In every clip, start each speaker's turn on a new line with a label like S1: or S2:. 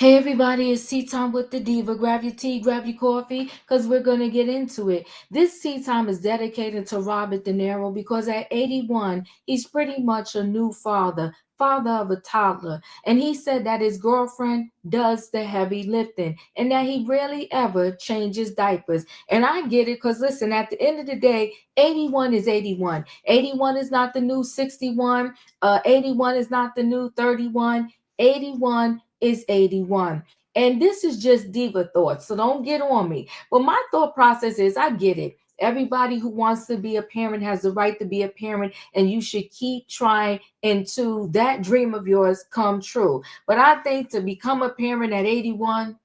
S1: Hey everybody, it's Tea Time with the Diva. Grab your tea, grab your coffee, because we're going to get into it. This Tea Time is dedicated to Robert De Niro because at 81, he's pretty much a new father, father of a toddler. And he said that his girlfriend does the heavy lifting and that he rarely ever changes diapers. And I get it because listen, at the end of the day, 81 is 81. 81 is not the new 61. 81 is not the new 31. 81 is 81. And this is just diva thoughts, so don't get on me. But my thought process is I get it. Everybody who wants to be a parent has the right to be a parent, and you should keep trying until that dream of yours come true. But I think to become a parent at 81,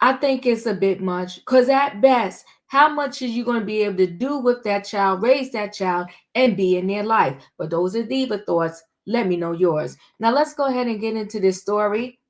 S1: I think it's a bit much because at best, how much are you going to be able to do with that child, raise that child, and be in their life? But those are diva thoughts. Let me know yours. Now let's go ahead and get into this story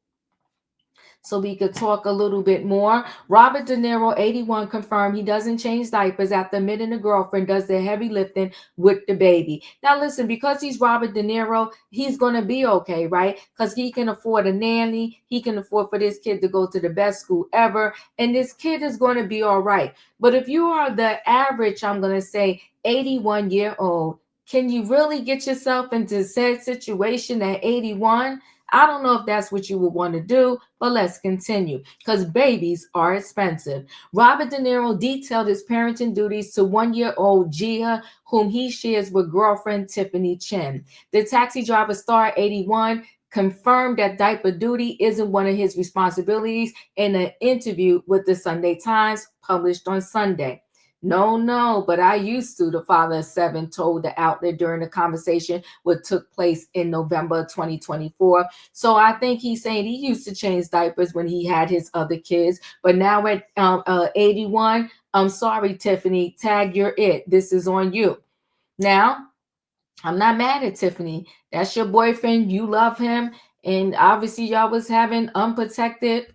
S1: so we could talk a little bit more. Robert De Niro, 81, confirmed he doesn't change diapers after admitting the girlfriend does the heavy lifting with the baby. Now, listen, because he's Robert De Niro, he's going to be okay, right? Because he can afford a nanny. He can afford for this kid to go to the best school ever. And this kid is going to be all right. But if you are the average, I'm going to say 81-year-old, can you really get yourself into said situation at 81? I don't know if that's what you would want to do, but let's continue because babies are expensive. Robert De Niro detailed his parenting duties to 1-year-old Gia, whom he shares with girlfriend Tiffany Chen. The taxi driver star 81 confirmed that diaper duty isn't one of his responsibilities in an interview with the Sunday Times published on Sunday. No, no, but I used to, the father of seven told the outlet during the conversation what took place in November 2024. So I think he's saying he used to change diapers when he had his other kids, but now at 81, I'm sorry, Tiffany, tag you're it. This is on you. Now, I'm not mad at Tiffany. That's your boyfriend. You love him. And obviously, y'all was having unprotected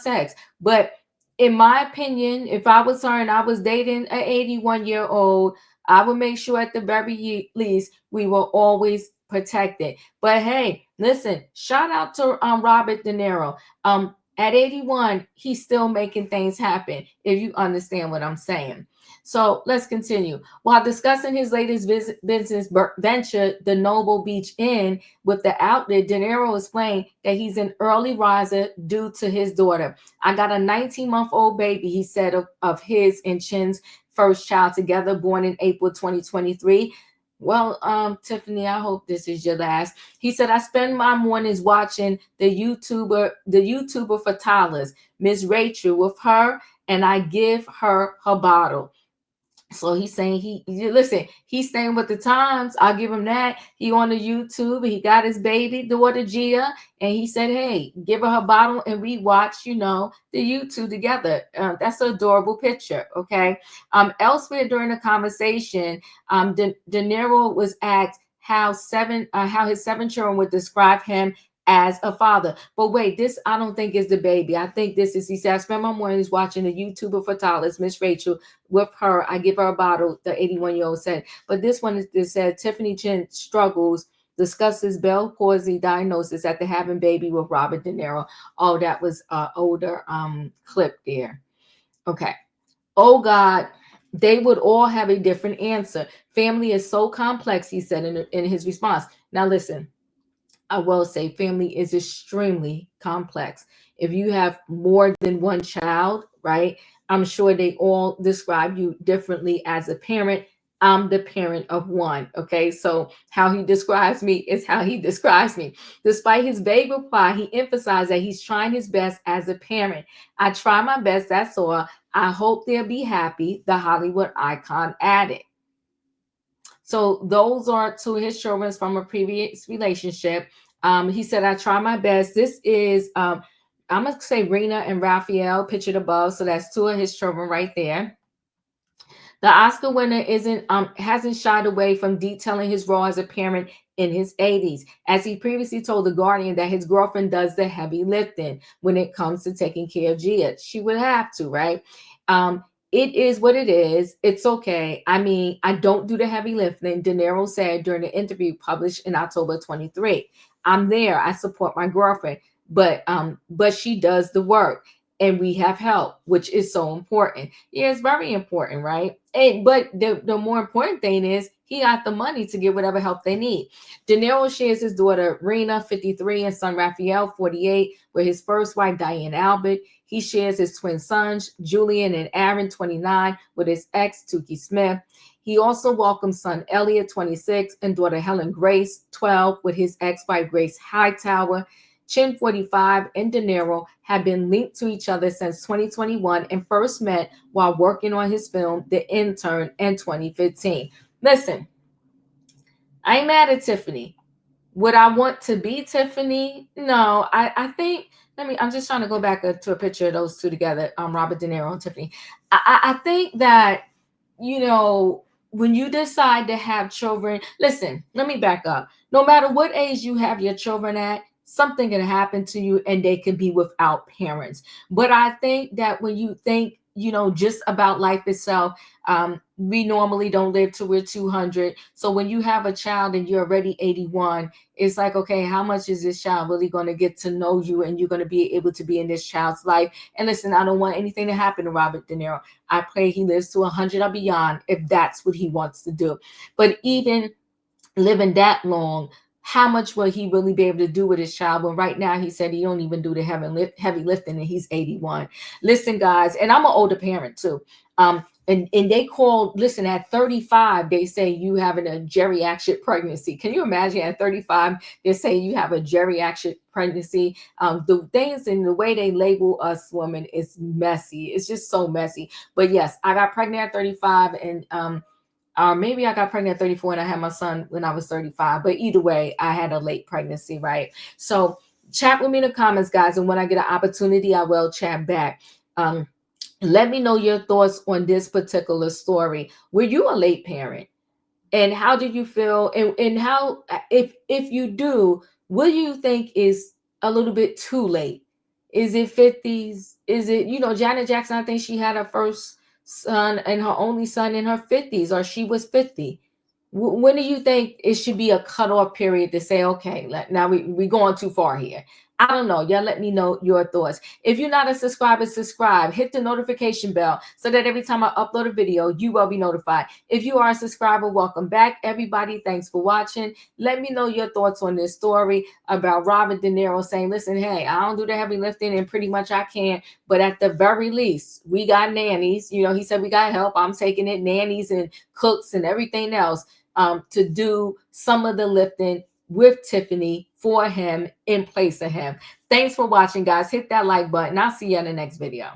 S1: sex. But in my opinion, if I was her and I was dating an 81-year-old, I would make sure at the very least we were always protected. But hey, listen, shout out to Robert De Niro. At 81, he's still making things happen, if you understand what I'm saying. So let's continue. While discussing his latest business venture, the Noble Beach Inn, with the outlet, De Niro explained that he's an early riser due to his daughter. I got a 19-month-old baby, he said, of his and Chen's first child together, born in April 2023. Well, Tiffany, I hope this is your last. He said, I spend my mornings watching the YouTuber for toddlers, Miss Rachel, with her, and I give her bottle. So he's saying listen, he's staying with the times. I'll give him that. He on the YouTube. He got his baby daughter Gia, and he said, "Hey, give her bottle, and we watch, the YouTube together." That's an adorable picture. Okay. Elsewhere during the conversation, De Niro was asked how his seven children would describe him as a father. But wait, this I don't think is the baby. I think this is, he said, I spend my mornings watching the YouTuber for toddlers, Miss Rachel, with her. I give her a bottle, the 81-year-old said. But this one is said Tiffany Chen struggles, discusses Bell palsy diagnosis after having baby with Robert De Niro. Oh, that was older clip there. Okay. Oh God, they would all have a different answer. Family is so complex, he said in his response. Now listen, I will say family is extremely complex. If you have more than one child, right? I'm sure they all describe you differently as a parent. I'm the parent of one. Okay. So how he describes me is how he describes me. Despite his vague reply, he emphasized that he's trying his best as a parent. I try my best. That's all. I hope they'll be happy. The Hollywood icon added. So those are two of his children from a previous relationship. He said, I try my best. This is, I'm going to say Reena and Raphael pictured above. So that's two of his children right there. The Oscar winner isn't hasn't shied away from detailing his role as a parent in his 80s, as he previously told The Guardian that his girlfriend does the heavy lifting when it comes to taking care of Gia. She would have to, right? It is what it is. It's okay. I mean, I don't do the heavy lifting, De Niro said during an interview published in October 23. I'm there. I support my girlfriend. but she does the work, and we have help, which is so important. Yeah, it's very important, right? And but the more important thing is he got the money to get whatever help they need. De Niro shares his daughter Reena, 53, and son Raphael, 48, with his first wife Diane Albert. He shares his twin sons Julian and Aaron, 29, with his ex Tukey Smith. He also welcomes son Elliot, 26, and daughter Helen Grace, 12, with his ex-wife Grace Hightower. Chen, 45, and De Niro have been linked to each other since 2021 and first met while working on his film The Intern in 2015. Listen, I ain't mad at Tiffany. Would I want to be Tiffany? No, I think, I'm just trying to go back to a picture of those two together, Robert De Niro and Tiffany. I think that, you know, when you decide to have children, listen, let me back up. No matter what age you have your children at, something can happen to you and they can be without parents. But I think that when you think, just about life itself, we normally don't live till we're 200. So when you have a child and you're already 81, it's like, okay, how much is this child really going to get to know you, and you're going to be able to be in this child's life? And listen, I don't want anything to happen to Robert De Niro. I pray he lives to 100 or beyond if that's what he wants to do. But even living that long, how much will he really be able to do with his child when right now he said he don't even do the heavy lifting and he's 81? Listen, guys, and I'm an older parent too. And they call, listen, at 35, they say you having a geriatric pregnancy. Can you imagine at 35, they say you have a geriatric pregnancy? The things and the way they label us women is messy. It's just so messy. But yes, I got pregnant at 35, and maybe I got pregnant at 34 and I had my son when I was 35. But either way, I had a late pregnancy, right? So chat with me in the comments, guys. And when I get an opportunity, I will chat back. Let me know your thoughts on this particular story. Were you a late parent? And how did you feel? And how, if you do, what do you think is a little bit too late? Is it 50s? Is it, Janet Jackson, I think she had her first son and her only son in her 50s, or she was 50. When do you think it should be a cutoff period to say, okay, now we going too far here? I don't know. Y'all let me know your thoughts. If you're not a subscriber, subscribe. Hit the notification bell so that every time I upload a video, you will be notified. If you are a subscriber, welcome back, everybody. Thanks for watching. Let me know your thoughts on this story about Robert De Niro saying, listen, hey, I don't do the heavy lifting and pretty much I can't. But at the very least, we got nannies. He said we got help. I'm taking it, nannies and cooks and everything else, to do some of the lifting with Tiffany for him in place of him. Thanks for watching, guys. Hit that like button. I'll see you in the next video.